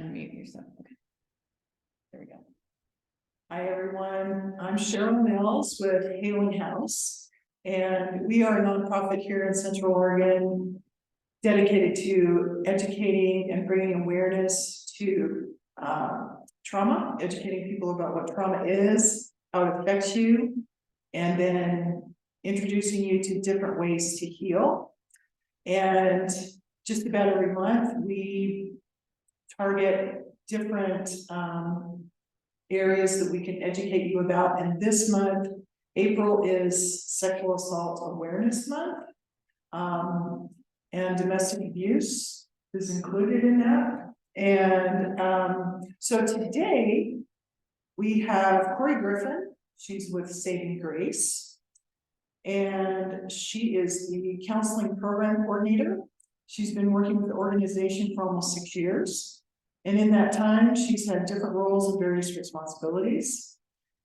unmute yourself. Okay. There we go. Hi, everyone. I'm Cheryl Mills with Halen House, and we are a nonprofit here in Central Oregon dedicated to educating and bringing awareness to trauma, educating people about what trauma is, how it affects you, and then introducing you to different ways to heal. And just about every month, we target different areas that we can educate you about. And this month, April, is Sexual Assault Awareness Month. And domestic abuse is included in that. And so today we have Cori Griffin. She's with Saving Grace, and she is the counseling program coordinator. She's been working with the organization for almost 6 years. And in that time, she's had different roles and various responsibilities.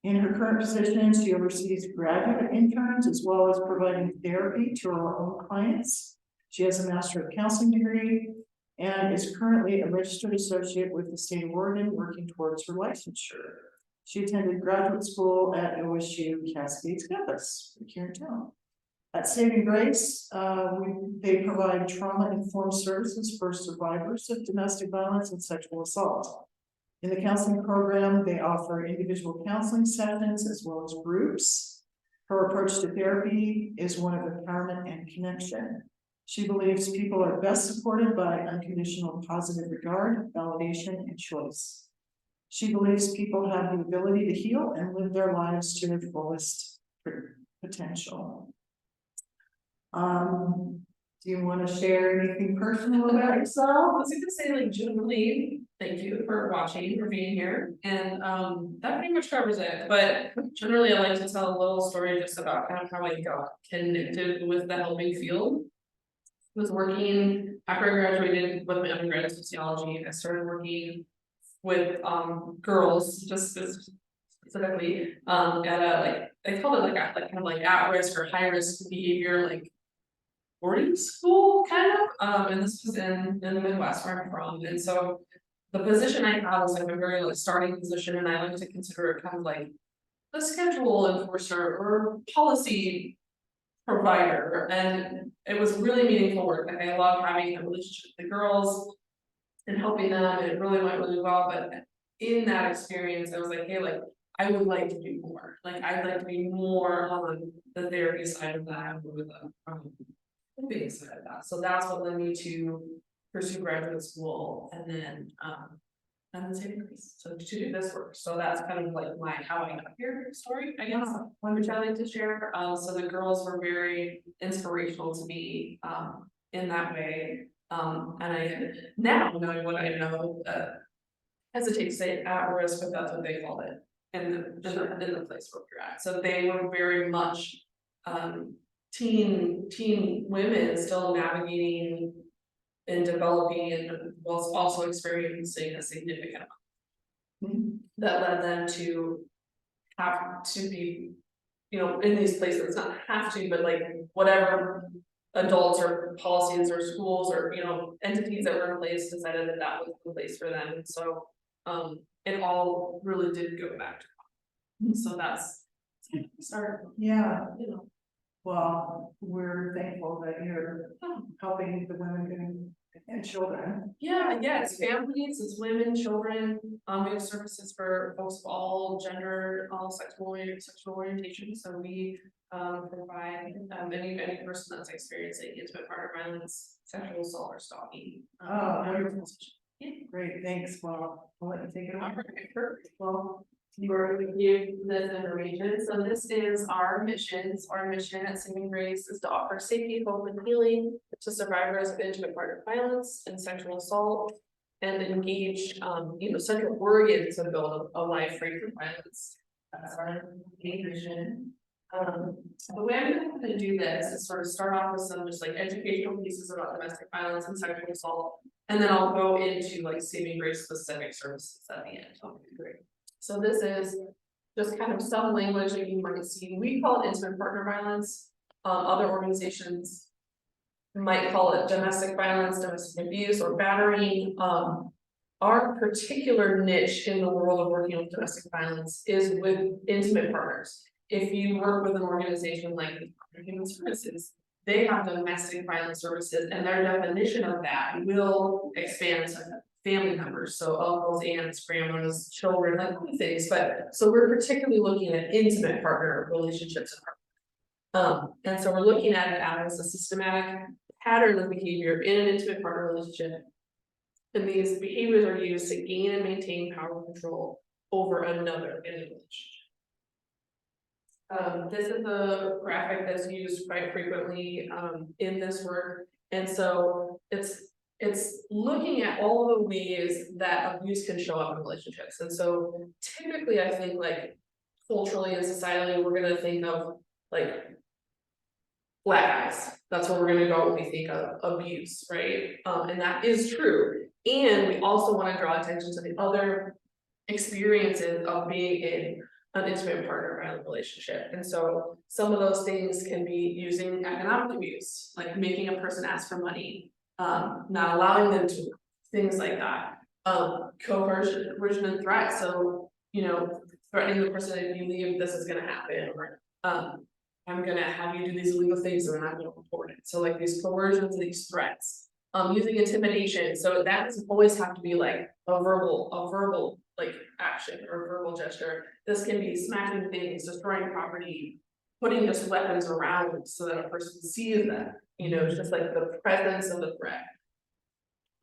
In her current position, she oversees graduate interns as well as providing therapy to her own clients. She has a Master of Counseling degree and is currently a registered associate with the state of Oregon, working towards her licensure. She attended graduate school at OSU Cascades campus here in town. At Saving Grace, they provide trauma-informed services for survivors of domestic violence and sexual assault. In the counseling program, they offer individual counseling sessions as well as groups. Her approach to therapy is one of empowerment and connection. She believes people are best supported by unconditional positive regard, validation, and choice. She believes people have the ability to heal and live their lives to their fullest potential. Do you want to share anything personal about yourself? I was gonna say, like, generally, thank you for watching, for being here, and that pretty much covers it. But generally, I like to tell a little story just about kind of how I got connected with the helping field. I was working after I graduated with my undergrad in sociology. I started working with girls, just specifically at a, like, they called it like kind of like at risk or high risk behavior, like boarding school kind of, and this was in the Midwest where I'm from. And so the position I had was like a very like starting position, and I like to consider it kind of like the schedule enforcer or policy provider. And it was really meaningful work. Like, I loved having a relationship with the girls and helping them, and it really went really well. But in that experience, I was like, hey, like, I would like to do more. Like, I'd like to be more on the therapy side of that with being side of that. So that's what led me to pursue graduate school and then Saving Grace, so to do this work. So that's kind of like my how I got here story, I guess, which I like to share. So the girls were very inspirational to me in that way. And I now knowing what I know, hesitate to say it at risk, but that's what they called it in the place where we're at. So they were very much teen women still navigating and developing and was also experiencing a significant amount that led them to have to be, you know, in these places, not have to, but like whatever adults or policies or schools or, you know, entities that were in place decided that that was the place for them. And so it all really did go back to so that's start. Yeah. You know. Well, we're thankful that you're helping the women and children. Yeah, it's families, it's women, children. We have services for folks of all gender, all sexual orientation. So we provide any person that's experiencing intimate partner violence, sexual assault, or stalking. Wonderful. Yeah. Great, thanks. Well, I'll let you take it over. All right, perfect. Well, we're going to give this information. So this is our mission. Our mission at Saving Grace is to offer safety, hope, and healing to survivors of intimate partner violence and sexual assault, and engage, Central Oregon to build a life free from violence. That's our main mission. The way I'm going to do this is sort of start off with some just like educational pieces about domestic violence and sexual assault, and then I'll go into like Saving Grace specific services at the end. Okay, great. So this is just kind of some language that you might see. We call it intimate partner violence. Other organizations might call it domestic violence, domestic abuse, or battery. our particular niche in the world of working with domestic violence is with intimate partners. If you work with an organization like the Department of Human Services, they have domestic violence services, and their definition of that will expand to family members, so uncles, aunts, grandmas, children, like other things. But so we're particularly looking at intimate partner relationships. And so we're looking at it as a systematic pattern of behavior in an intimate partner relationship. And these behaviors are used to gain and maintain power and control over another in a relationship. This is a graphic that's used quite frequently in this work. And so it's looking at all the ways that abuse can show up in relationships. And so typically I think like culturally and societally, we're gonna think of like black guys. That's where we're gonna go when we think of abuse, right? And that is true. And we also want to draw attention to the other experiences of being in an intimate partner violent relationship. And so some of those things can be using economic abuse, like making a person ask for money, not allowing them to, things like that. Coercion and threat. So, you know, threatening the person, if you leave, this is gonna happen, or I'm gonna have you do these illegal things and I'm not gonna report it. So like these coercions, these threats, using intimidation. So that doesn't always have to be like a verbal like action or verbal gesture. This can be smacking things, destroying property, putting just weapons around so that a person sees them. You know, it's just like the presence of the threat.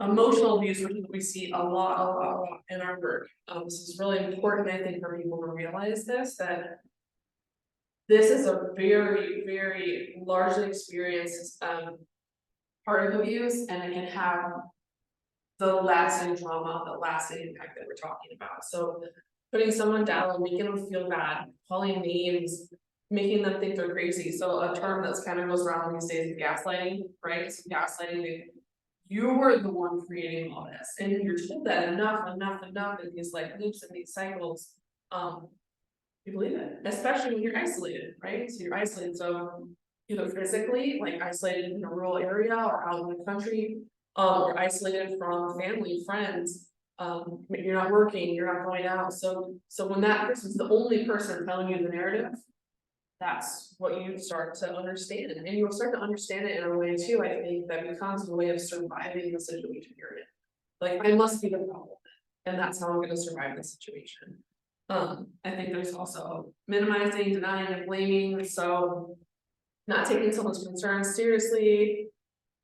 Emotional abuse, which we see a lot in our work. This is really important, I think, for people to realize this, that this is a very, very largely experienced part of abuse, and it can have the lasting trauma, the lasting impact that we're talking about. So putting someone down, making them feel bad, calling names, making them think they're crazy. So a term that's kind of goes around these days is gaslighting, right? So gaslighting, you were the one creating all this, and you're told that enough, and these like loops and these cycles, you believe it, especially when you're isolated, right? So you're isolated, so either physically, like isolated in a rural area or out in the country, or isolated from family, friends. You're not working, you're not going out. So when that person's the only person telling you the narrative, that's what you start to understand. And you'll start to understand it in a way too, I think, that becomes a way of surviving the situation you're in. Like, I must be the problem, and that's how I'm gonna survive the situation. I think there's also minimizing, denying, and blaming. So not taking someone's concerns seriously.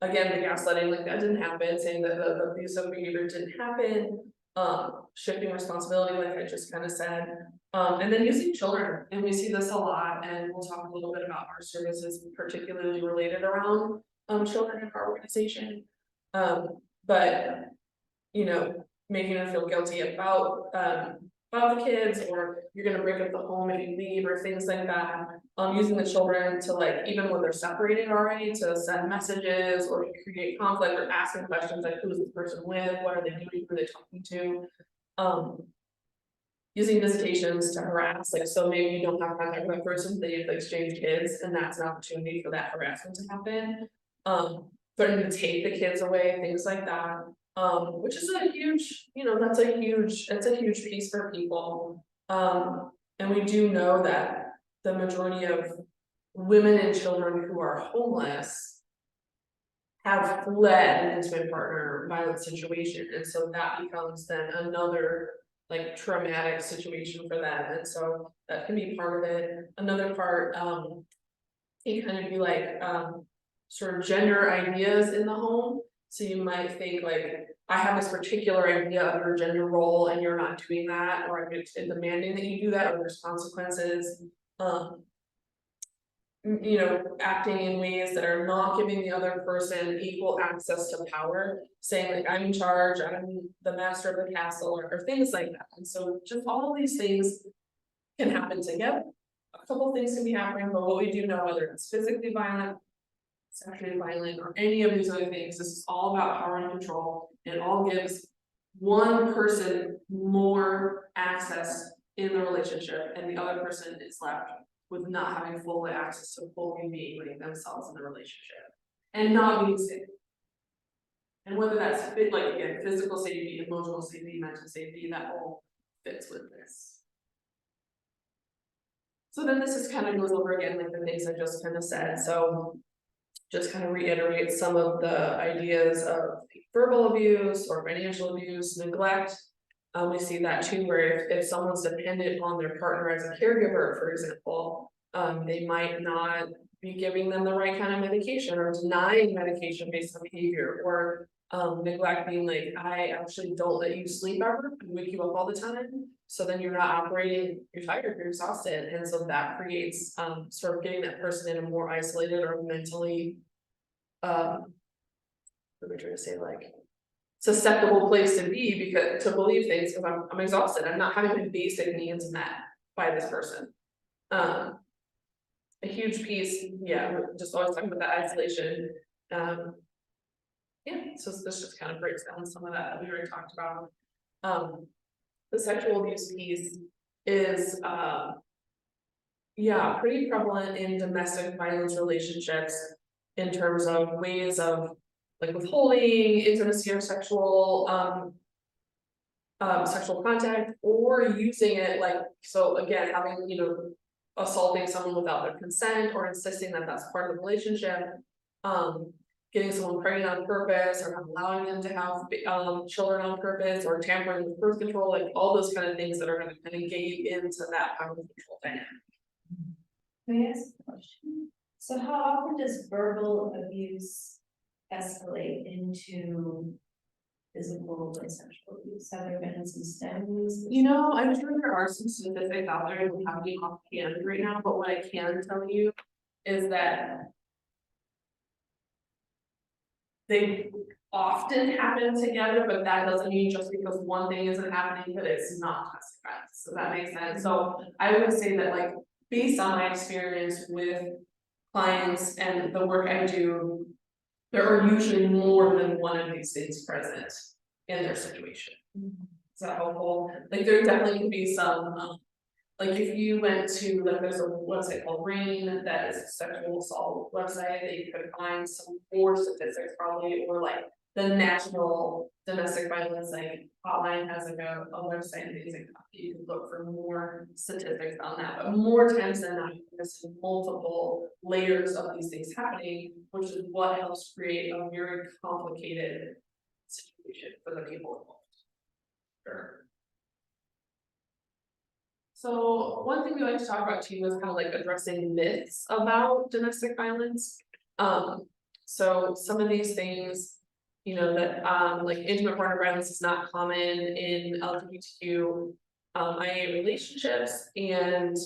Again, the gaslighting, like that didn't happen, saying that the abusive behavior didn't happen. Shifting responsibility, like I just kind of said. And then using children, and we see this a lot, and we'll talk a little bit about our services, particularly related around children in our organization. But you know, making them feel guilty about the kids, or you're gonna break up the home if you leave, or things like that. Using the children to, like, even when they're separated already, to send messages or to create conflict, or asking questions like, who's this person with, what are they doing, who are they talking to? Using visitations to harass, like, so maybe you don't have contact with that person, they exchange kids, and that's an opportunity for that harassment to happen. Threatening to take the kids away, things like that. Which is a huge, you know, that's a huge piece for people. And we do know that the majority of women and children who are homeless have fled an intimate partner violent situation, and so that becomes then another like traumatic situation for them, and so that can be part of it. Another part can kind of be like sort of gender ideas in the home. So you might think like, I have this particular idea of your gender role and you're not doing that, or I'm demanding that you do that, or there's consequences. You know, acting in ways that are not giving the other person equal access to power, saying like, I'm in charge, I'm the master of the castle, or things like that. And so just all of these things can happen together. A couple things can be happening, but what we do know, whether it's physically violent, sexually violent, or any of these other things, this is all about power and control. It all gives one person more access in the relationship, and the other person is left with not having full access to fully being like themselves in the relationship and not being safe. And whether that's fit, like again, physical safety, emotional safety, mental safety, that all fits with this. So then this just kind of goes over again, like the things I just kind of said. So just kind of reiterate some of the ideas of verbal abuse or financial abuse, neglect. We see that too, where if someone's dependent on their partner as a caregiver, for example, they might not be giving them the right kind of medication or denying medication based on behavior, or neglect being like, I actually don't let you sleep ever, I wake you up all the time. So then you're not operating, you're tired, you're exhausted. And so that creates sort of getting that person in a more isolated or mentally what am I trying to say, like susceptible place to be, because to believe things, because I'm exhausted, I'm not having my basic needs met by this person. A huge piece, yeah, we're just always talking about that isolation. Yeah, so this just kind of breaks down some of that we already talked about. The sexual abuse piece is yeah, pretty prevalent in domestic violence relationships in terms of ways of like withholding intimacy or sexual sexual contact, or using it like, so again, having, you know, assaulting someone without their consent or insisting that that's part of the relationship, getting someone pregnant on purpose or not allowing them to have children on purpose, or tampering with birth control, like all those kind of things that are going to kind of get you into that power control dynamic. May I ask a question? So how often does verbal abuse escalate into physical and sexual abuse? Have there been some studies? You know, I'm sure there are some statistics out there we have me offhand right now, but what I can tell you is that they often happen together, but that doesn't mean just because one thing isn't happening that it's not justified. So that makes sense. So I would say that, like, based on my experience with clients and the work I do, there are usually more than one of these things present in their situation. Is that helpful? Like, there definitely could be some, like if you went to, like, there's a website called RAIN that is a sexual assault website that you could find some more statistics probably, or like the National Domestic Violence like hotline has like a website and things like that. You can look for more statistics on that, but more times than not, there's multiple layers of these things happening, which is what helps create a very complicated situation for the people involved. Sure. So one thing we like to talk about too is kind of like addressing myths about domestic violence. So some of these things, you know, that like intimate partner violence is not common in LGBTQ IA relationships, and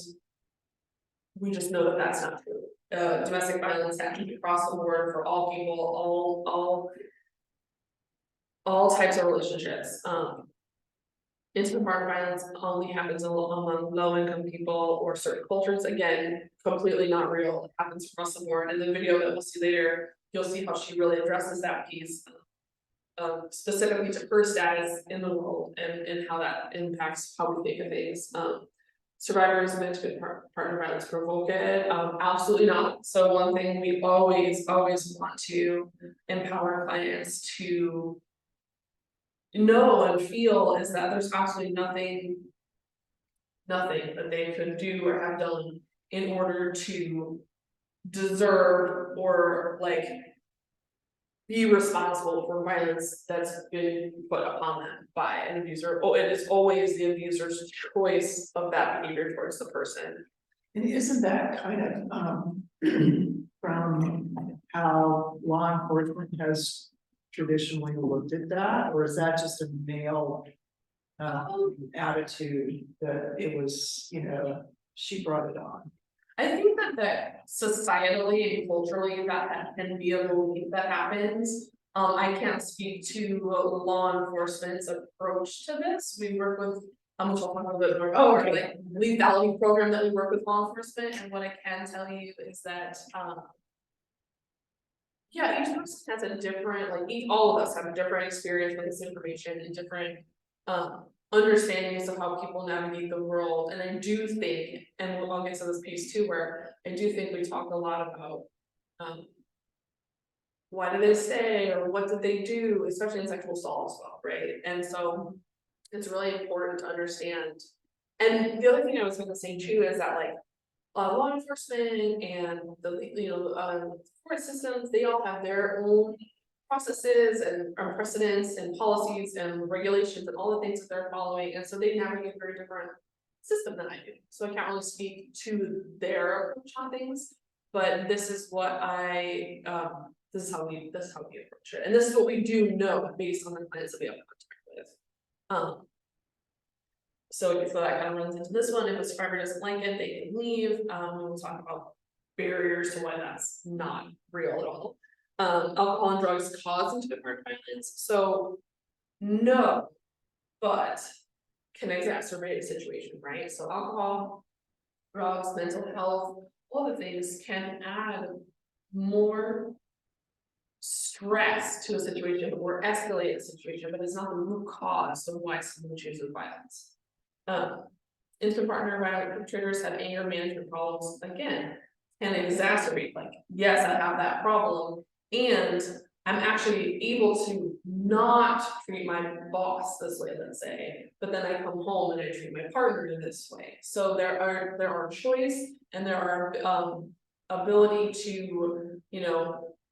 we just know that that's not true. Domestic violence happens across the board for all people, all types of relationships. Intimate partner violence only happens among low-income people or certain cultures. Again, completely not real. It happens across the board. In the video that we'll see later, you'll see how she really addresses that piece, specifically to her status in the world and how that impacts how we think of things. Survivors of intimate partner violence provoke it? Absolutely not. So one thing we always want to empower clients to know and feel is that there's absolutely nothing that they could do or have done in order to deserve or like be responsible for violence that's been put upon them by an abuser. Oh, it is always the abuser's choice of that behavior towards the person. And isn't that kind of from how law enforcement has traditionally looked at that, or is that just a male attitude that it was, you know, she brought it on? I think that societally and culturally that can be a belief that happens. I can't speak to law enforcement's approach to this. We work with which I'll talk a little bit more about, like lethality program that we work with law enforcement, and what I can tell you is that yeah, each person has a different, like all of us have a different experience with this information and different understandings of how people navigate the world. And I do think, and I'll get to this piece too, where I do think we talk a lot about why did they stay, or what did they do, especially in sexual assault as well, right? And so it's really important to understand. And the other thing I was gonna say too is that like law enforcement and the court systems, they all have their own processes and precedents and policies and regulations and all the things that they're following, and so they navigate a very different system than I do. So I can't really speak to their approach on things, but this is what this is how we approach it, and this is what we do know based on the clients that we have contact with. So that kind of runs into this one. If a survivor doesn't like it, they can leave. We'll talk about barriers to why that's not real at all. Alcohol and drugs cause intimate partner violence. So no, but can exacerbate a situation, right? So alcohol, drugs, mental health, all the things can add more stress to a situation or escalate a situation, but it's not the root cause of why someone chooses violence. Intimate partner violent perpetrators have anger management problems, again, can exacerbate, like, yes, I have that problem, and I'm actually able to not treat my boss this way, let's say, but then I come home and I treat my partner in this way. So there are choice and there are ability to,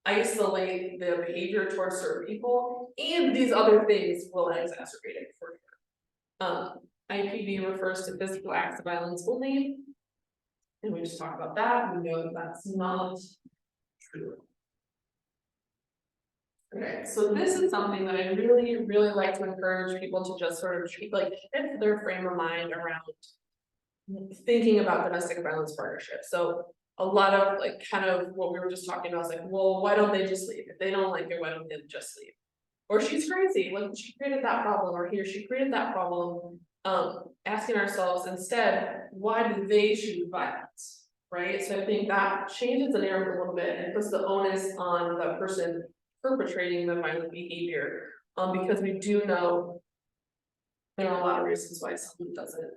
isolate the behavior towards certain people, and these other things will exacerbate it for sure. IPV refers to physical acts of violence only, and we just talked about that. We know that that's not true. Okay, so this is something that I really, really like to encourage people to just sort of treat, like, shift their frame of mind around thinking about domestic violence partnerships. So a lot of like kind of what we were just talking about is like, well, why don't they just leave? If they don't like it, why don't they just leave? Or she's crazy, like she created that problem, or he or she created that problem. Asking ourselves instead, why did they choose violence? Right? So I think that changes the narrative a little bit and puts the onus on the person perpetrating the violent behavior. Because we do know there are a lot of reasons why someone doesn't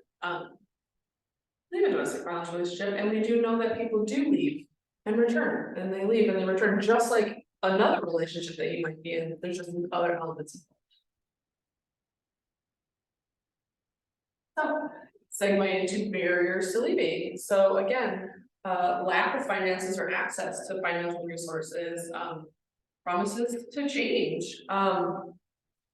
leave a domestic violence relationship, and we do know that people do leave and return, and they leave and they return just like another relationship that you might be in. There's just other elements. So, segue into barriers to leaving. So again, lack of finances or access to financial resources, promises to change,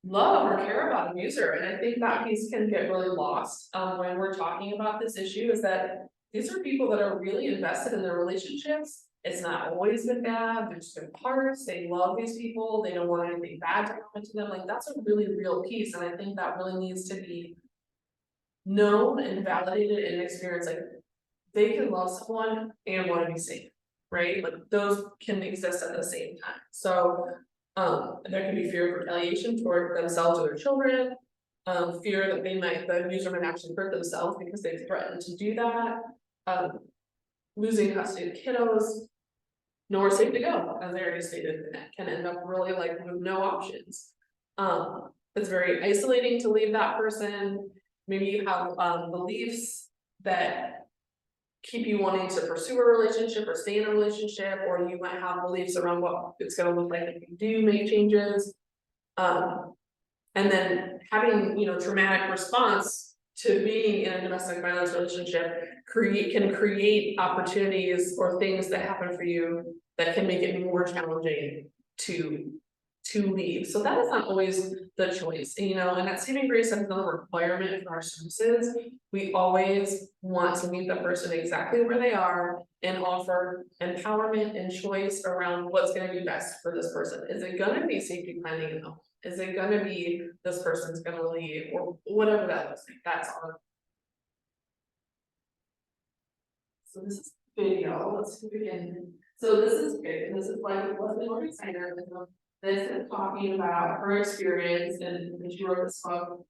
love or care about an abuser. And I think that piece can get really lost when we're talking about this issue, is that these are people that are really invested in their relationships. It's not always been bad, there's been parts, they love these people, they don't want anything bad to happen to them. Like, that's a really real piece, and I think that really needs to be known and validated and experienced. Like, they can love someone and want to be safe, right? Like, those can exist at the same time. So there can be fear of retaliation toward themselves or their children, fear that the abuser might actually hurt themselves because they've threatened to do that, losing custody of kiddos, nowhere safe to go, as I already stated, can end up really like with no options. It's very isolating to leave that person. Maybe you have beliefs that keep you wanting to pursue a relationship or stay in a relationship, or you might have beliefs around what it's going to look like if you do make changes. And then having, traumatic response to being in a domestic violence relationship can create opportunities or things that happen for you that can make it more challenging to leave. So that is not always the choice, and at Saving Grace, that's another requirement for our services. We always want to meet the person exactly where they are and offer empowerment and choice around what's going to be best for this person. Is it going to be safety planning in the home? Is it going to be this person's going to leave, or whatever that looks like? That's our. So this is video. Let's begin. So this is good. This is like Leslie Morgan Steiner. This is talking about her experience, and she wrote this book,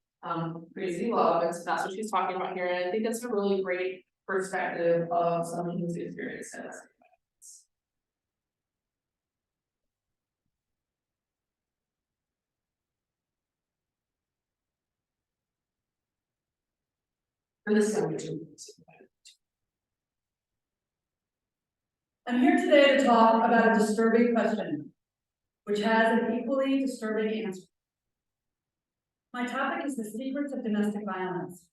Crazy Love, and so that's what she's talking about here. And I think that's a really great perspective of someone who's experienced it. And this is I'm here today to talk about a disturbing question. which has an equally disturbing answer. My topic is the secrets of domestic violence.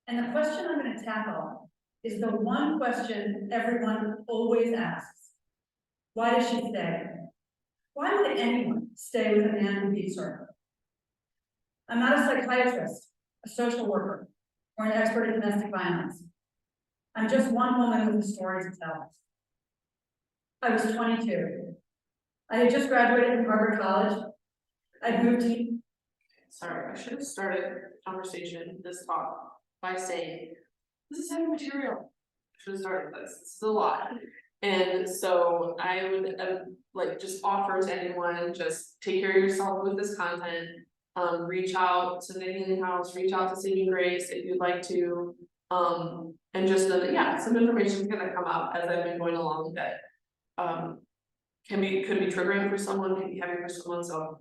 And the question I'm going to tackle is the one question everyone always asks. Why does she stay? Why would anyone stay with a man who beats her? I'm not a psychiatrist, a social worker, or an expert in domestic violence. I'm just one woman with a story to tell. I was 22. I had just graduated from Harvard College. I'd moved to... Sorry, I should have started the conversation, this talk, by saying, this is heavy material. I should have started with this is a lot. And so I would like just offer to anyone, just take care of yourself with this content. Reach out to Nadine in house, reach out to Saving Grace if you'd like to. And just know that, yeah, some information is gonna come out as I've been going along that could be triggering for someone, can be heavy for someone, so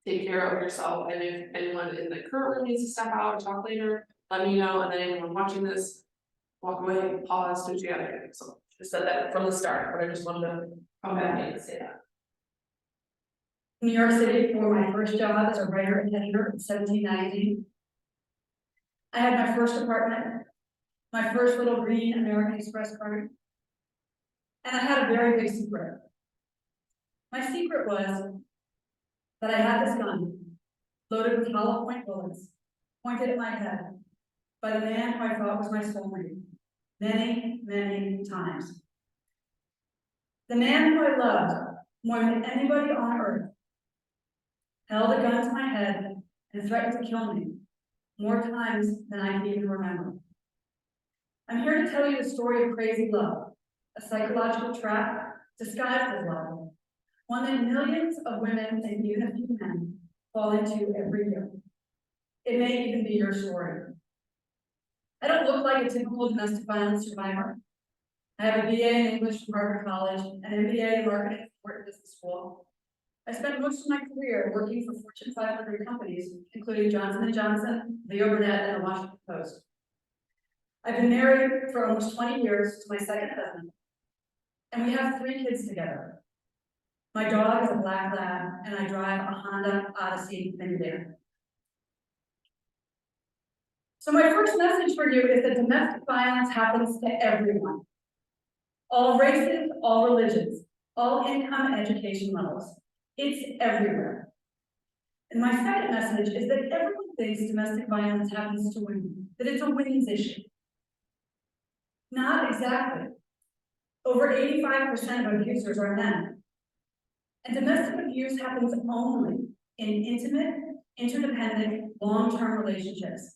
take care of yourself. And if anyone in the current room needs to step out or talk later, let me know. And then anyone watching this, walk away, pause, do what you gotta do. So I said that from the start, but I just wanted to come back and say that. New York City for my first job as a writer and editor in 1790. I had my first apartment, my first little green American Express card, and I had a very big secret. My secret was that I had this gun loaded with hollow point bullets pointed at my head by the man who I thought was my soulmate many, many times. The man who I loved more than anybody on earth held a gun to my head and threatened to kill me more times than I can even remember. I'm here to tell you the story of crazy love, a psychological trap disguised as love, one that millions of women and even a few men fall into every year. It may even be your story. I don't look like a typical domestic violence survivor. I have a BA in English from Harvard College, an MBA in marketing from Wharton Business School. I spent most of my career working for Fortune 500 companies, including Johnson & Johnson, Leo Burnett, and the Washington Post. I've been married for almost 20 years to my second husband, and we have 3 kids together. My dog is a black lab, and I drive a Honda Odyssey minivan. So my first message for you is that domestic violence happens to everyone. All races, all religions, all income and education levels. It's everywhere. And my second message is that everyone thinks domestic violence happens to women, that it's a women's issue. Not exactly. Over 85% of abusers are men. And domestic abuse happens only in intimate, interdependent, long-term relationships.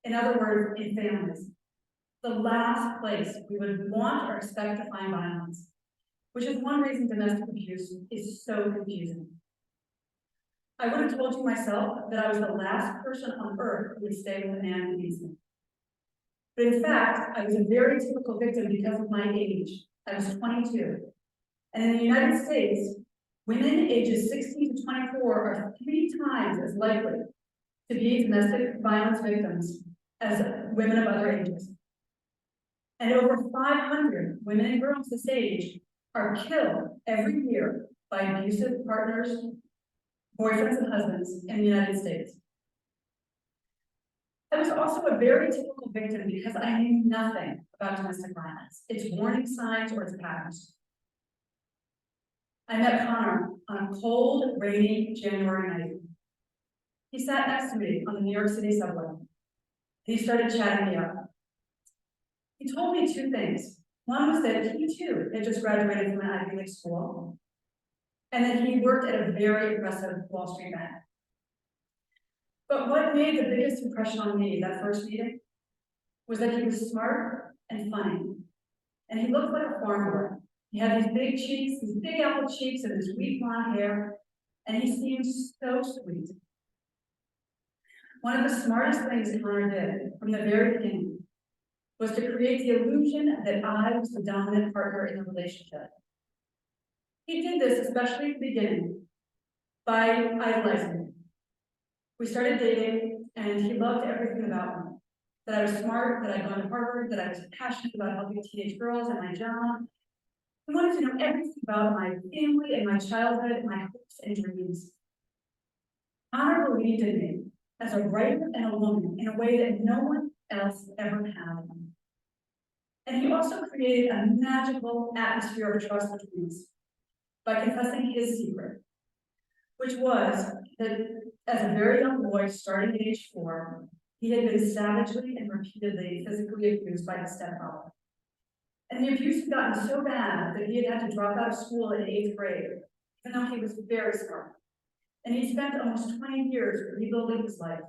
In other words, in families. The last place we would want or expect to find violence, which is one reason domestic abuse is so confusing. I would have told you myself that I was the last person on earth who would stay with a man who beats me. But in fact, I was a very typical victim because of my age. I was 22. And in the United States, women ages 16 to 24 are 3 times as likely to be domestic violence victims as women of other ages. And over 500 women and girls this age are killed every year by abusive partners, boyfriends and husbands in the United States. I was also a very typical victim because I knew nothing about domestic violence, its warning signs or its patterns. I met Connor on a cold, rainy January night. He sat next to me on the New York City subway. He started chatting me up. He told me 2 things. One was that he too had just graduated from an Ivy League school, and that he worked at a very impressive Wall Street bank. But what made the biggest impression on me that first meeting was that he was smart and funny, and he looked like a farm boy. He had these big cheeks, these big apple cheeks, and this wheat blonde hair, and he seemed so sweet. One of the smartest things Connor did from the very beginning was to create the illusion that I was the dominant partner in the relationship. He did this, especially at the beginning, by idolizing me. We started dating, and he loved everything about me. That I was smart, that I'd gone to Harvard, that I was passionate about helping teenage girls at my job. He wanted to know everything about my family and my childhood, my hopes and dreams. Connor believed in me as a writer and a woman in a way that no one else ever had. And he also created a magical atmosphere of trust between us by confessing his secret, which was that as a very young boy, starting at age 4, he had been savagely and repeatedly physically abused by his stepfather. And the abuse had gotten so bad that he had had to drop out of school in 8th grade, even though he was very smart. And he spent almost 20 years rebuilding his life,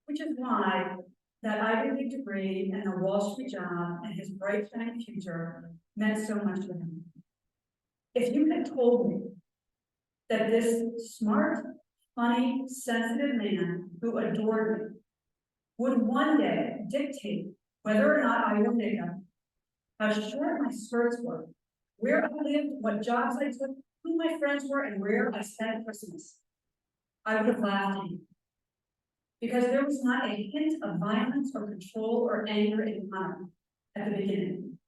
which is why that Ivy League degree and the Wall Street job and his bright shining future meant so much to him. If you had told me that this smart, funny, sensitive man who adored me would one day dictate whether or not I would make up, how short my skirts were, where I lived, what jobs I took, who my friends were, and where I spent Christmas, I would have laughed at him. Because there was not a hint of violence or control or anger in Connor at the beginning.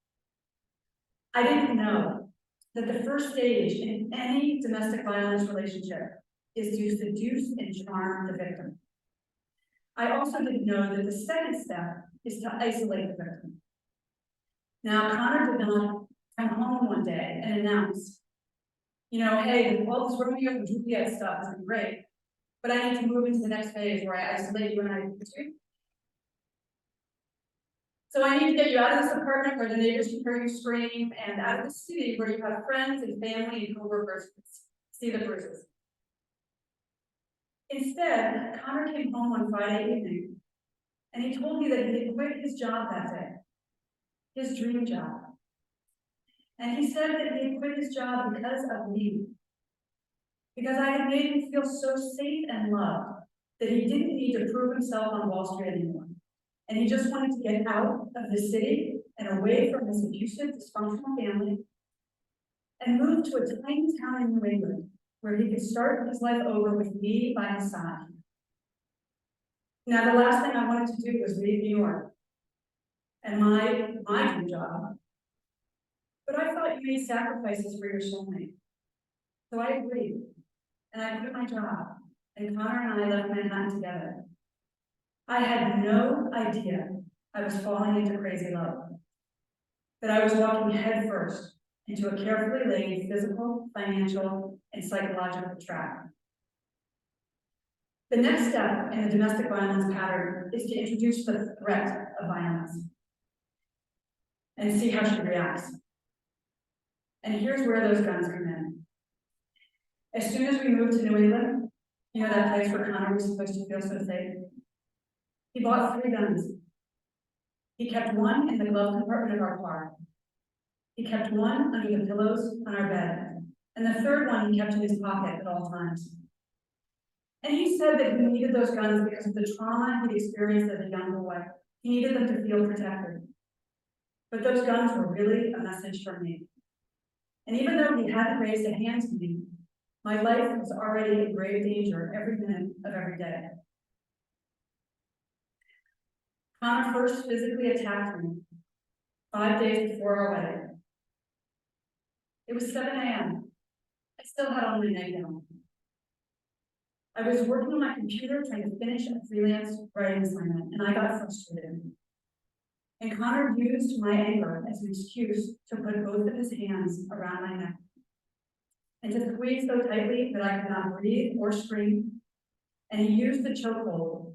I didn't know that the first stage in any domestic violence relationship is to seduce and charm the victim. I also didn't know that the second step is to isolate the victim. Now, Connor did not come home one day and announce, hey, all this Romeo and Juliet stuff has been great, but I need to move into the next phase where I isolate you and I put you. So I need to get you out of this apartment where the neighbors can hear you scream, and out of the city where you have friends and family and coworkers see the bruises. Instead, Connor came home on Friday evening, and he told me that he had quit his job that day, his dream job. And he said that he had quit his job because of me. Because I had made him feel so safe and loved that he didn't need to prove himself on Wall Street anymore. And he just wanted to get out of the city and away from his abusive, dysfunctional family and move to a tiny town in New England where he could start his life over with me by his side. Now, the last thing I wanted to do was leave New York and my dream job. But I thought you made sacrifices for your soulmate. So I agreed. And I quit my job, and Connor and I left Manhattan together. I had no idea I was falling into crazy love, that I was walking headfirst into a carefully laid physical, financial, and psychological trap. The next step in the domestic violence pattern is to introduce the threat of violence and see how she reacts. And here's where those guns come in. As soon as we moved to New England, that place where Connor was supposed to feel so safe, he bought 3 guns. He kept one in the glove compartment of our car. He kept one under the pillows on our bed, and the third one he kept in his pocket at all times. And he said that he needed those guns because of the trauma he'd experienced as a young boy. He needed them to feel protected. But those guns were really a message from me. And even though he hadn't raised a hand to me, my life was already in grave danger every minute of every day. Connor first physically attacked me 5 days before our wedding. It was 7 a.m. I still had on my nightgown. I was working on my computer trying to finish a freelance writing assignment, and I got frustrated. And Connor used my anger as an excuse to put both of his hands around my neck and to squeeze so tightly that I could not breathe or scream. And he used the chokehold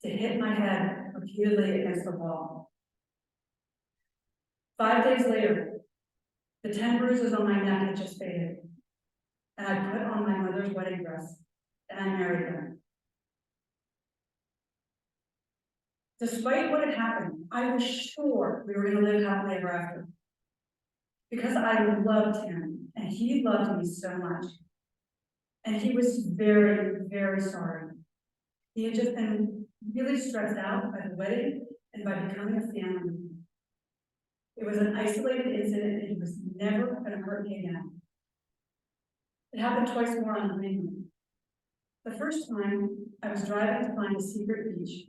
to hit my head repeatedly against the wall. 5 days later, the 10 bruises on my neck had just faded, and I put on my mother's wedding dress, and I married her. Despite what had happened, I was sure we were going to live happily ever after, because I loved him, and he loved me so much. And he was very, very sorry. He had just been really stressed out by the wedding and by becoming a family. It was an isolated incident, and he was never going to hurt me again. It happened twice more on the honeymoon. The first time, I was driving to find a secret beach,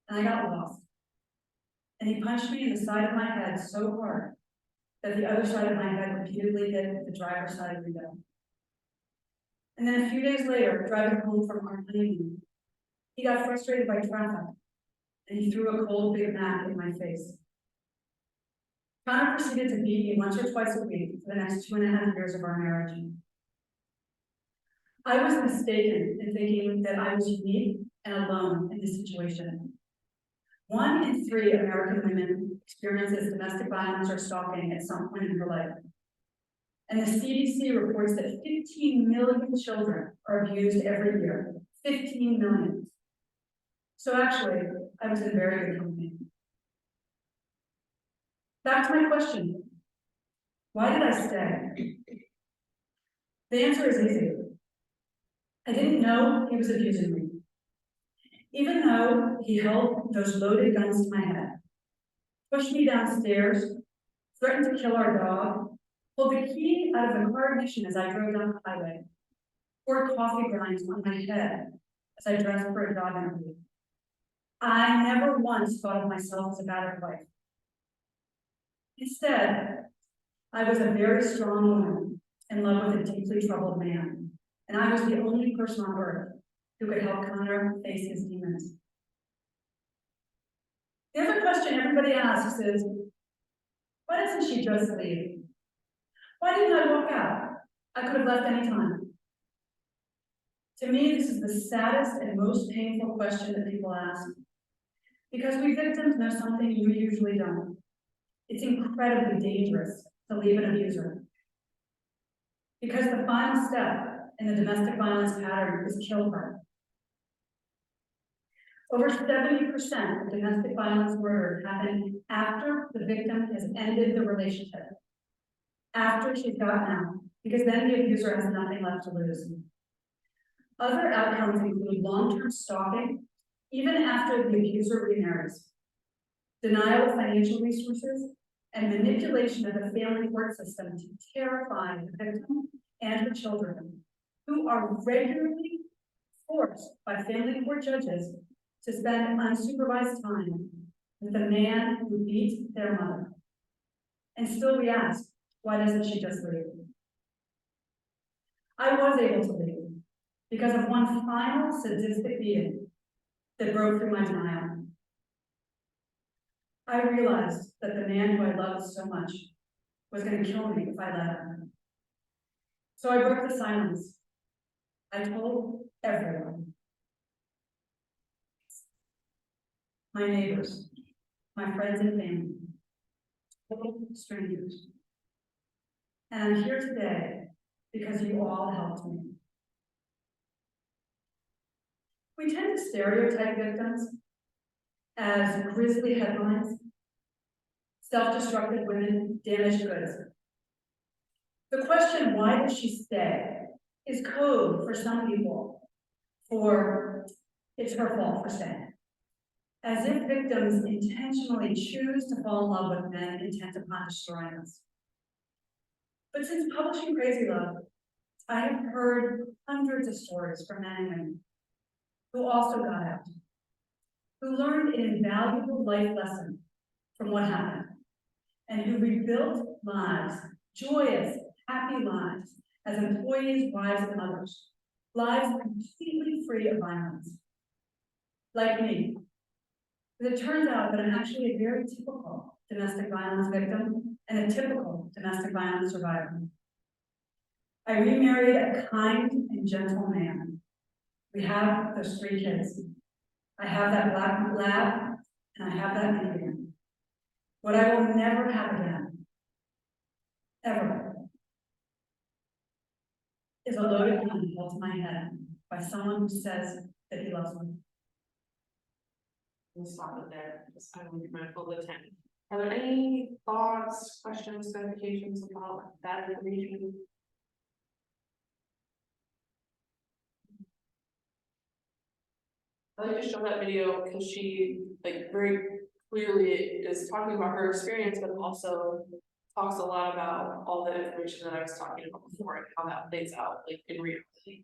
and I got lost. And he punched me in the side of my head so hard that the other side of my head repeatedly hit the driver's side window. And then a few days later, driving home from our honeymoon, he got frustrated by traffic, and he threw a cold Big Mac in my face. Connor proceeded to beat me once or twice a week for the next 2.5 years of our marriage. I was mistaken in thinking that I was unique and alone in this situation. 1 in 3 American women experiences domestic violence or stalking at some point in her life. And the CDC reports that 15 million children are abused every year. 15 million. So actually, I was in very good company. Back to my question. Why did I stay? The answer is easy. I didn't know he was abusing me. Even though he held those loaded guns to my head, pushed me downstairs, threatened to kill our dog, pulled the key out of the car ignition as I drove down the highway, poured coffee grinds on my head as I dressed for a job interview. I never once thought of myself as a battered wife. Instead, I was a very strong woman in love with a deeply troubled man, and I was the only person on earth who could help Connor face his demons. The other question everybody asks is, why doesn't she just leave? Why didn't I walk out? I could have left any time. To me, this is the saddest and most painful question that people ask. Because we victims know something you usually don't. It's incredibly dangerous to leave an abuser. Because the final step in the domestic violence pattern is kill her. Over 70% of domestic violence murders happen after the victim has ended the relationship. After she's gotten out, because then the abuser has nothing left to lose. Other outcomes include long-term stalking, even after the abuser remarries, denial of financial resources, and manipulation of the family court system to terrify the victim and her children, who are regularly forced by family court judges to spend unsupervised time with the man who beat their mother. And still we ask, why doesn't she just leave? I was able to leave because of one final sadistic beating that broke through my denial. I realized that the man who I loved so much was going to kill me if I let him. So I broke the silence. I told everyone. My neighbors, my friends and family, total strangers. And I'm here today because you all helped me. We tend to stereotype victims as grisly headlines, self-destructive women, damaged goods. The question, why did she stay, is code for some people for it's her fault for staying. As if victims intentionally choose to fall in love with men intent upon destroying us. But since publishing Crazy Love, I have heard hundreds of stories from men and women who also got out, who learned an invaluable life lesson from what happened, and who rebuilt lives, joyous, happy lives, as employees, wives, and mothers, lives completely free of violence. Like me. But it turns out that I'm actually a very typical domestic violence victim and a typical domestic violence survivor. I remarried a kind and gentle man. We have those 3 kids. I have that black lab, and I have that Indian. What I will never have again, ever, is a loaded gun held to my head by someone who says that he loves me. We'll stop it there, just I will be mindful of the time. Are there any thoughts, questions, clarifications about that information? I like to show that video because she like very clearly is talking about her experience, but also talks a lot about all the information that I was talking about before and how that plays out like in reality.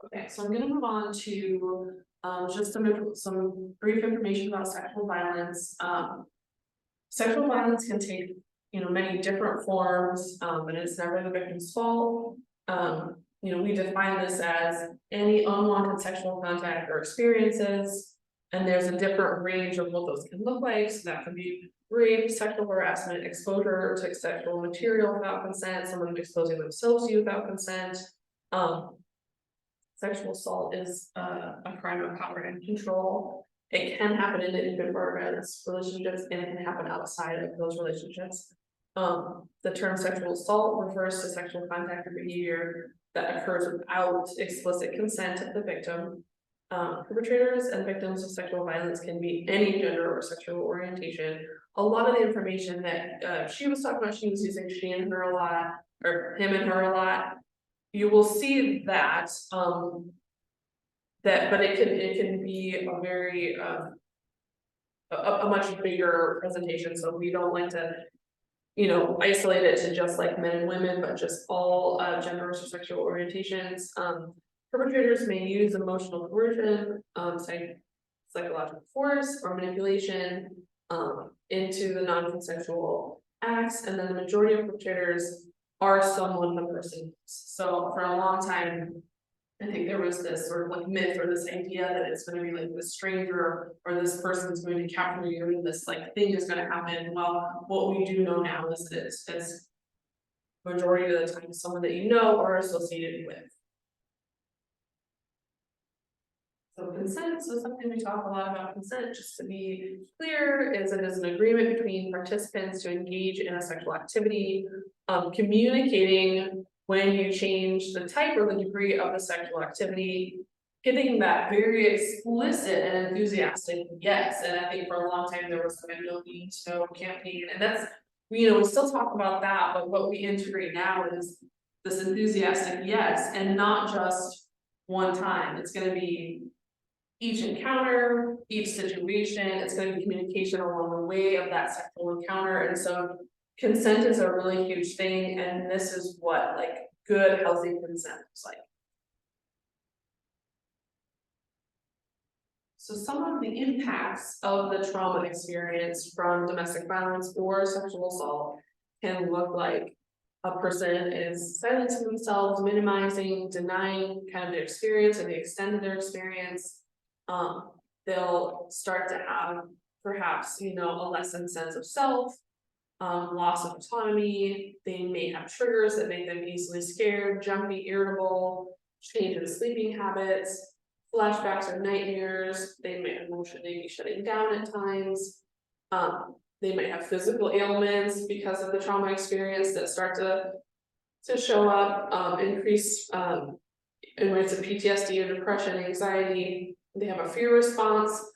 Okay, so I'm gonna move on to just some brief information about sexual violence. sexual violence can take, many different forms, and it's never the victim's fault. We define this as any unwanted sexual contact or experiences. And there's a different range of what those can look like, so that can be rape, sexual harassment, exposure to sexual material without consent, someone exposing themselves to you without consent. Sexual assault is a crime of power and control. It can happen in intimate violence relationships, and it can happen outside of those relationships. The term sexual assault refers to sexual contact or behavior that occurs without explicit consent of the victim. Perpetrators and victims of sexual violence can be any gender or sexual orientation. A lot of the information that she was talking about, she was using she and her a lot, or him and her a lot. You will see that, but it can be a very a much bigger presentation. So we don't like to, isolate it to just like men and women, but just all genders or sexual orientations. Perpetrators may use emotional coercion, psychological force, or manipulation into the non-consensual acts, and then the majority of perpetrators are someone the person knows. So for a long time, I think there was this sort of like myth or this idea that it's going to be like this stranger or this person is going to capture you and this like thing is going to happen. Well, what we do know now is that it's majority of the time someone that you know or associated with. So consent is something we talk a lot about. Consent, just to be clear, is it is an agreement between participants to engage in a sexual activity, communicating when you change the type or the degree of the sexual activity, giving that very explicit and enthusiastic yes. And I think for a long time there was like a no means no campaign, and that's, we still talk about that, but what we integrate now is this enthusiastic yes, and not just one time. It's going to be each encounter, each situation. It's going to be communication along the way of that sexual encounter. And so consent is a really huge thing, and this is what like good, healthy consent looks like. So some of the impacts of the trauma experience from domestic violence or sexual assault can look like a person is silencing themselves, minimizing, denying kind of their experience or the extent of their experience. They'll start to have perhaps, a lessened sense of self, loss of autonomy. They may have triggers that make them easily scared, jumpy, irritable, change in sleeping habits, flashbacks or nightmares. They may emotionally be shutting down at times. They might have physical ailments because of the trauma experience that start to show up, increase in rates of PTSD or depression, anxiety. They have a fear response,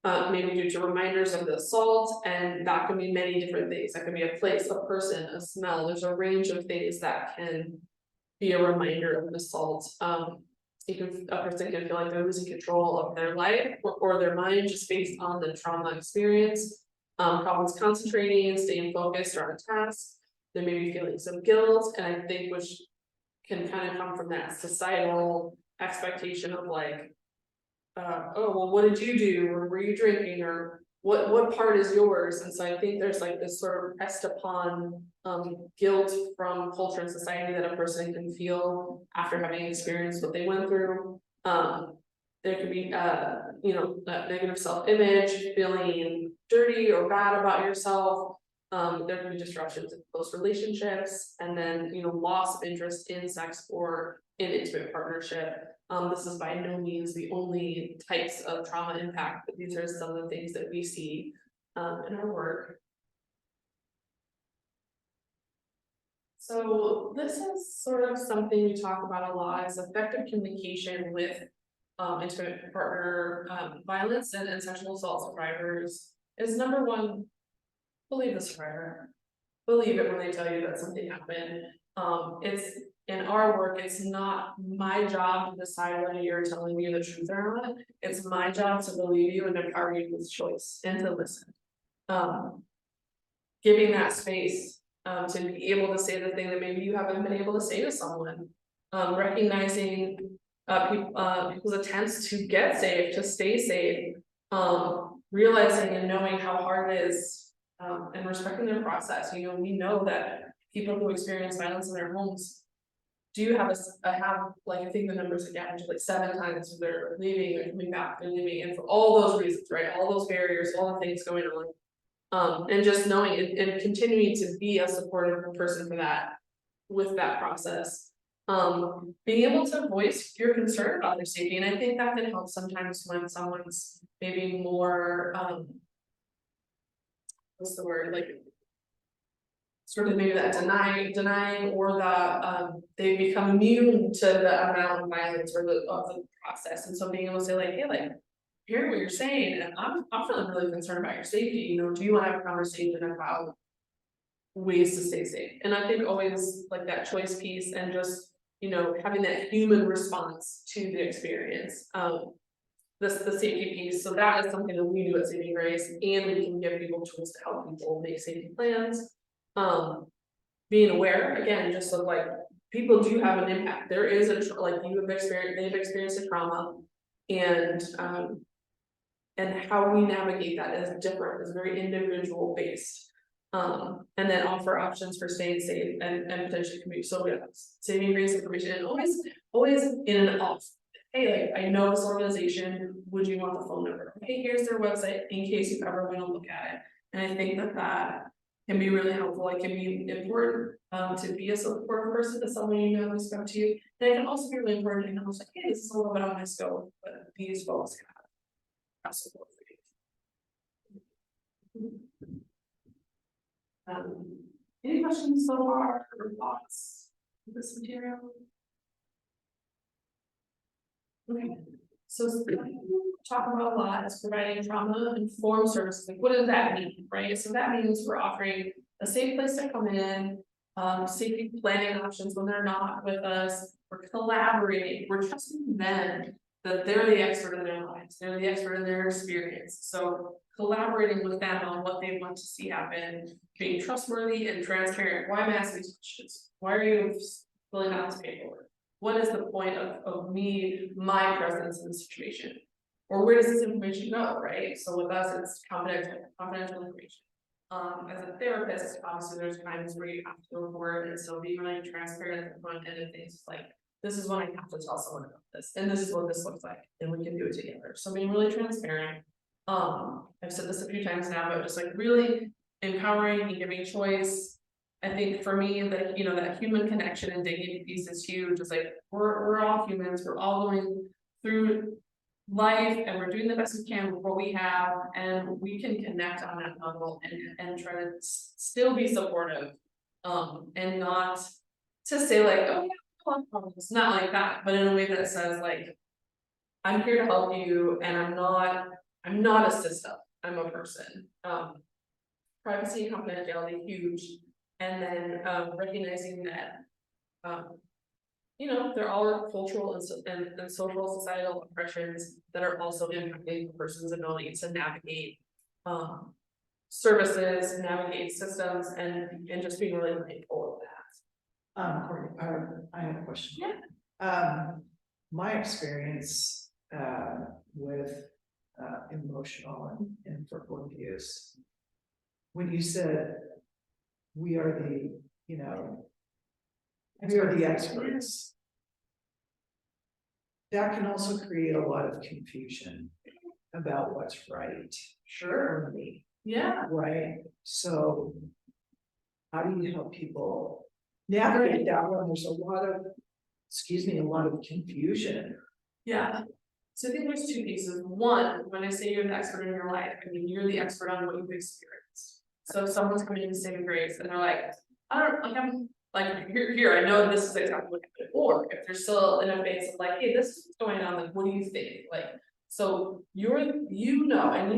maybe due to reminders of the assault, and that can be many different things. That can be a place, a person, a smell. There's a range of things that can be a reminder of an assault. A person can feel like they're losing control of their life or their mind just based on the trauma experience. Problems concentrating and staying focused or on a task. There may be feelings of guilt, and I think which can kind of come from that societal expectation of like, oh, well, what did you do? Or were you drinking? Or what part is yours? And so I think there's like this sort of pressed upon guilt from culture and society that a person can feel after having experienced what they went through. There could be that negative self-image, feeling dirty or bad about yourself. There can be disruptions in close relationships, and then loss of interest in sex or in intimate partnership. This is by no means the only types of trauma impact, but these are some of the things that we see in our work. So this is sort of something we talk about a lot, is effective communication with intimate partner violence and sexual assault survivors is number one. Believe the survivor. Believe it when they tell you that something happened. It's in our work, it's not my job to decide whether you're telling me the truth or not. It's my job to believe you and empower you with choice and to listen. Giving that space to be able to say the thing that maybe you haven't been able to say to someone. Recognizing people's attempts to get safe, to stay safe. Realizing and knowing how hard it is and respecting their process. You know, we know that people who experience violence in their homes do have like, I think the numbers again, like 7 times they're leaving, they're coming back, they're leaving, and for all those reasons, right? All those barriers, all the things going on. And just knowing and continuing to be a supportive person for that, with that process. Being able to voice your concern about their safety, and I think that can help sometimes when someone's maybe more, what's the word, like, sort of maybe that denying, or that they become immune to the amount of violence or of the process. And so being able to say like, hey, like, hear what you're saying, and I'm feeling really concerned about your safety. You know, do you want to have a conversation about ways to stay safe? And I think always like that choice piece, and just, you know, having that human response to the experience. The safety piece. So that is something that we do at Saving Grace, and we can give people tools to help people make safety plans. Being aware, again, just of like, people do have an impact. There is like they've experienced a trauma, and how we navigate that is different, is very individual based. And then offer options for staying safe and potentially commute. So we have Saving Grace information, and always in and off. Hey, like, I know this organization, would you want the phone number? Hey, here's their website in case you ever want to look at it. And I think that can be really helpful. It can be important to be a supportive person to someone you know who's come to you. And it can also be really important to know, like, hey, this is a little bit on my scope, but these folks have support for you. Any questions so far or thoughts on this material? Okay, so talk about a lot is providing trauma-informed services. Like, what does that mean, right? So that means we're offering a safe place to come in, safety planning options when they're not with us. We're collaborating. We're trusting them that they're the expert in their lives. They're the expert in their experience. So collaborating with them on what they want to see happen, being trustworthy and transparent. Why am I asking these questions? Why are you filling out this paperwork? What is the point of my presence in the situation? Or where does this information go, right? So with us, it's confidential information. As a therapist, obviously there's times where you have to report, and so being really transparent at the front end of things, like, this is when I have to tell someone about this, and this is what this looks like, and we can do it together. So being really transparent. I've said this a few times now, but just like really empowering and giving choice. I think for me, that, you know, that human connection and dignity piece is huge. It's like, we're all humans, we're all going through life, and we're doing the best we can with what we have, and we can connect on that level and try to still be supportive, and not to say like, oh yeah, it's not like that, but in a way that says like, I'm here to help you, and I'm not a system, I'm a person. Privacy and confidentiality, huge. And then recognizing that, you know, there are cultural and social societal oppressions that are also impacting a person's ability to navigate services, navigate systems, and just being really mindful of that. Cori, I have a question. Yeah. My experience with emotional and verbal abuse, when you said we are the, you know, we are the experts, that can also create a lot of confusion about what's right. Sure. Yeah. Right. So how do you help people navigate that when there's a lot of confusion? Yeah. So I think there's 2 pieces. One, when I say you're the expert in your life, I mean, you're the expert on what you've experienced. So if someone's coming in Saving Grace and they're like, I'm like, here, I know this is exactly what happened. Or if they're still in a phase of like, hey, this is what's going on, like, what do you think? Like, so you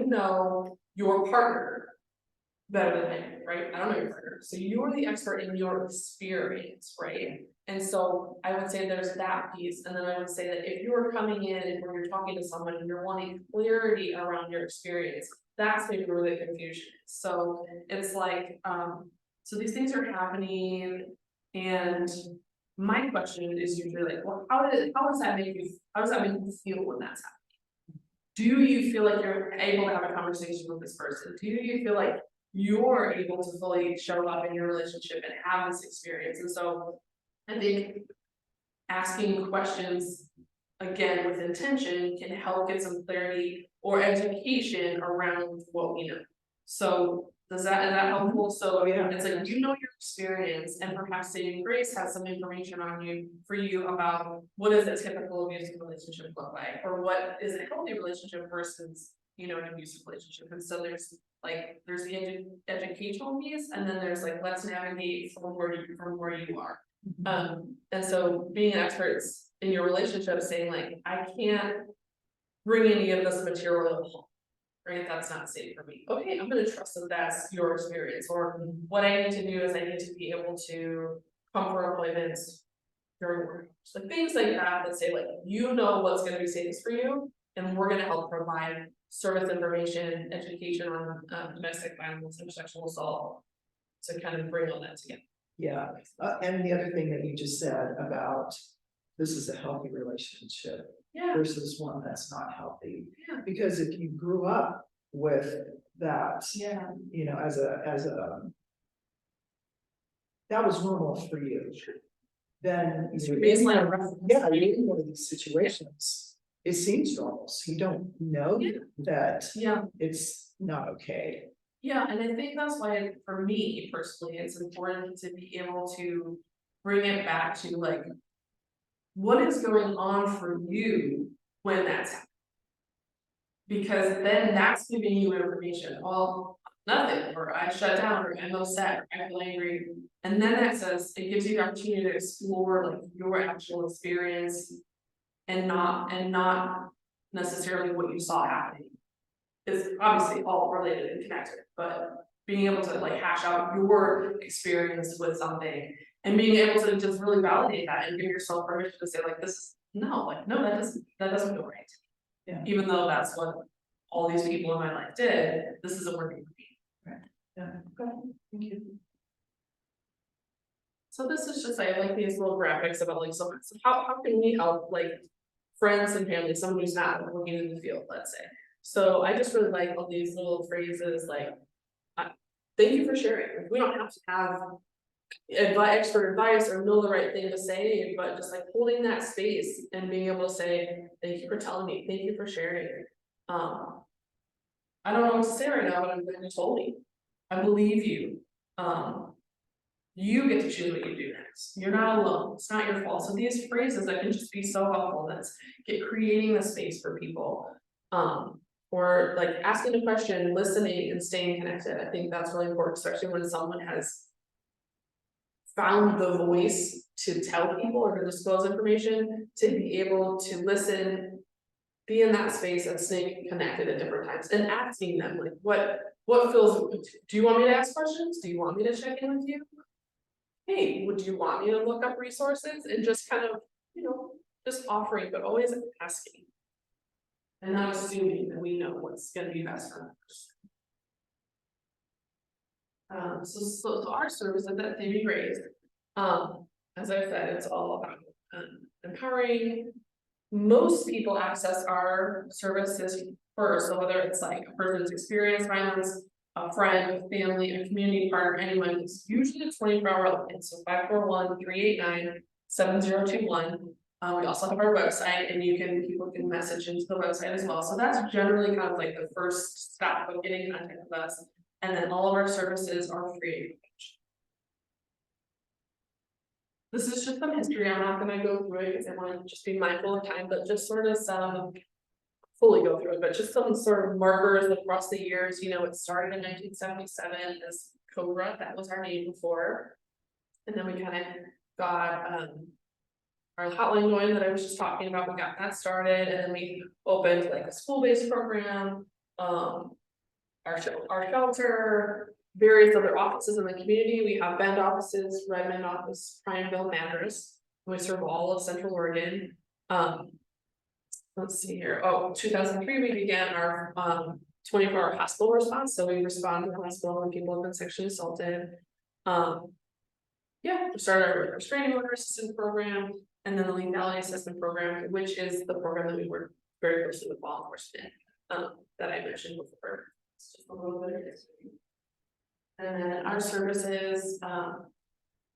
know your partner better than me, right? I don't know your partner. So you're the expert in your experience, right? And so I would say there's that piece. And then I would say that if you're coming in and when you're talking to someone and you're wanting clarity around your experience, that's maybe where the confusion is. So it's like, so these things are happening, and my question is usually like, well, how does that make you feel when that's happening? Do you feel like you're able to have a conversation with this person? Do you feel like you're able to fully show up in your relationship and have this experience. And so I think asking questions again with intention can help get some clarity or education around what we know. So is that helpful? So it's like, you know your experience, and perhaps Saving Grace has some information on you for you about what does a typical abusive relationship look like, or what is a healthy relationship versus, you know, an abusive relationship. And so there's the educational piece, and then there's like, let's navigate from where you are. And so being experts in your relationship, saying like, I can't bring any of this material home, right? That's not safe for me. Okay, I'm gonna trust that that's your experience, or what I need to do is I need to be able to come for appointments during work, like things like that, that say like, you know what's gonna be safest for you, and we're gonna help provide service information, education on domestic violence and sexual assault to kind of bring all that together. Yeah, and the other thing that you just said about this is a healthy relationship Yeah. versus one that's not healthy. Yeah. Because if you grew up with that, Yeah. you know, as a that was normal for you, then It's you're your baseline in of reference. you're in one of these situations. It seems normal, so you don't know that Yeah. it's not okay. Yeah, and I think that's why, for me personally, it's important to be able to bring it back to like, what is going on for you when that's happening? Because then that's giving you information, well, nothing, or I shut down, or I'm upset, or I feel angry. And then it says, it gives you the opportunity to explore like your actual experience and not necessarily what you saw happening. It's obviously all related and connected, but being able to like hash out your experience with something and being able to just really validate that and give yourself permission to say like, this is no, that doesn't go right. Yeah. Even though that's what all these people in my life did, this isn't working for me. Right. Yeah. Okay. Thank you. So this is just, I like these little graphics about like, so how can we help like friends and family, someone who's not working in the field, let's say. So I just really like all these little phrases like, thank you for sharing. We don't have to have expert advice or know the right thing to say, but just like holding that space and being able to say, thank you for telling me, thank you for sharing. I don't know what to say right now, but I'm glad you told me. I believe you. You get to choose what you do next. You're not alone. It's not your fault. So these phrases that can just be so helpful. That's creating the space for people. Or like asking a question, listening, and staying connected. I think that's really important, especially when someone has found the voice to tell people or to disclose information, to be able to listen, be in that space and stay connected at different times, and asking them like, what feels, do you want me to ask questions? Do you want me to check in with you? Hey, would you want me to look up resources? And just kind of, you know, just offering, but always asking. And not assuming that we know what's gonna be best for them. So our service at that Saving Grace, as I said, it's all about empowering. Most people access our services first, so whether it's like a person's experienced violence, a friend, a family, a community partner, anyone, it's usually a 24-hour line, so 541-389-7021. We also have our website, and people can message into the website as well. So that's generally kind of like the first step of getting in contact with us. And then all of our services are free. This is just some history. I'm not gonna go through it because I want to just be mindful of time, but just sort of some fully go through it, but just some sort of markers across the years. You know, it started in 1977 as Cobra, that was our name before. And then we kind of got our hotline going that I was just talking about. We got that started, and then we opened like a school-based program, our shelter, various other offices in the community. We have Bend offices, Redmond office, Prineville, Madras. We serve all of Central Oregon. Let's see here. 2003 we began our 24-hour hospital response. So we respond to the hospital when people have been sexually assaulted. We started our restraining order assistance program, and then the legality assessment program, which is the program that we work very closely with law enforcement that I mentioned before. It's just a little bit of history. And then our services, our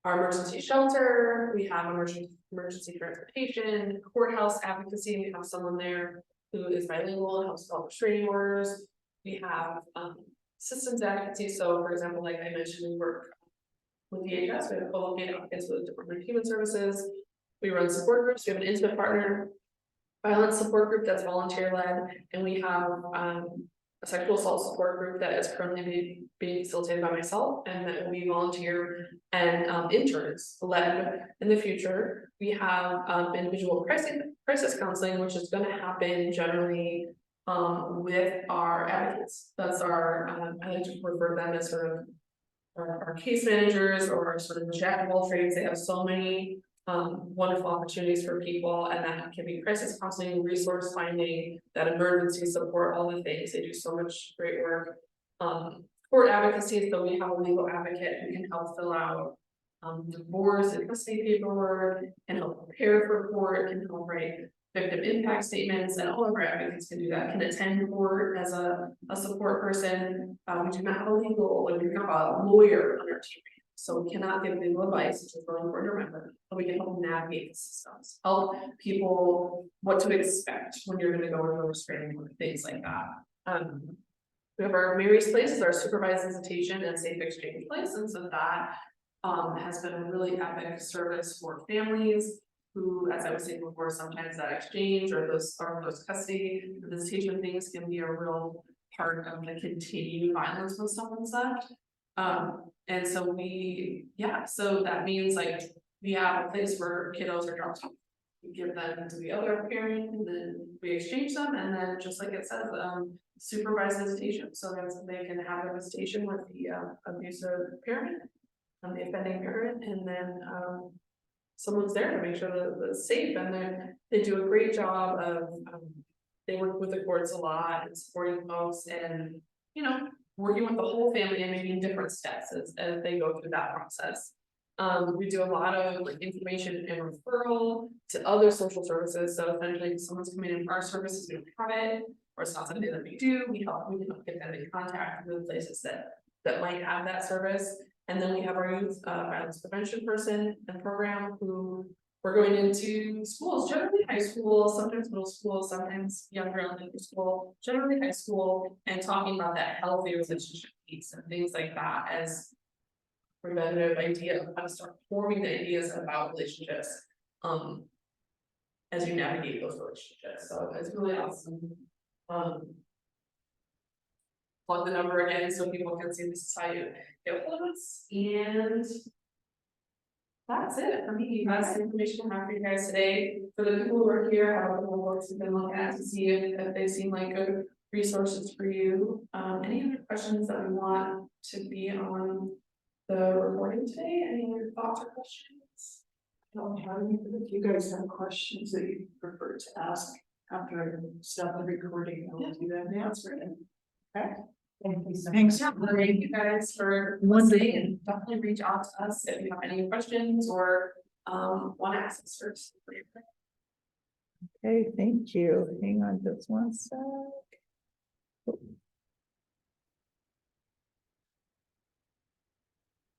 emergency shelter, we have emergency transportation, courthouse advocacy, we have someone there who is bilingual and helps develop restraining orders. We have systems advocacy, so for example, like I mentioned, we work with DHS, we have co-located advocates with the Department of Human Services. We run support groups, we have an intimate partner violence support group that's volunteer led, and we have a sexual assault support group that is currently being facilitated by myself, and that will be volunteer and interns led in the future. We have individual crisis counseling, which is going to happen generally with our advocates. That's our I like to refer to them as sort of our case managers or sort of jack of all trades. They have so many wonderful opportunities for people, and that can be crisis counseling, resource finding, that emergency support, all the things. They do so much great work. Court advocacy, so we have a legal advocate who can help fill out divorce and custody paperwork, can help prepare for court, can help write victim impact statements, and all of our advocates can do that, can attend court as a support person. We do not have a legal, like we have a lawyer on our team. So we cannot give legal advice, which is really important to remember, but we can help navigate the systems, help people what to expect when you're going to go into a restraining order, things like that. We have our Mary's Place is our supervised visitation and safe exchange place, and so that has been a really epic service for families who, as I was saying before, sometimes that exchange or those custody visitation things can be a real part of the continued violence when someone's left. And so so that means like we have a place where kiddos are dropped off. We give them to the other parent, and then we exchange them, and then just like it says, supervised visitation, so that they can have a visitation with the abusive parent, the offending parent, and then someone's there to make sure that it's safe, and they do a great job of they work with the courts a lot and supporting folks, and working with the whole family and maybe in different steps as they go through that process. We do a lot of like information and referral to other social services. So essentially, if someone's coming in for our services, we don't have it, or it's not something that we do. We can help get them in contact with places that might have that service. And then we have our youth violence prevention person and program who we're going into schools, generally high school, sometimes middle school, sometimes younger elementary school, generally high school, and talking about that healthy relationship piece and things like that as preventative idea of how to start forming the ideas about relationships as you navigate those relationships. So it's really awesome. Plug the number again so people can see this is how you get hold of us, and that's it for me. That's the information I have for you guys today. For the people who are here, I have a couple books you can look at to see if they seem like good resources for you. Any other questions that we want to be on the recording today? Any other thoughts or questions? I don't have any, but if you guys have questions that you prefer to ask after I stop the recording, I'll do that and answer it. Okay. Thank you so much. Thanks. Thank you guys for listening, and definitely reach out to us if you have any questions or want access first. Okay, thank you. Hang on just one sec.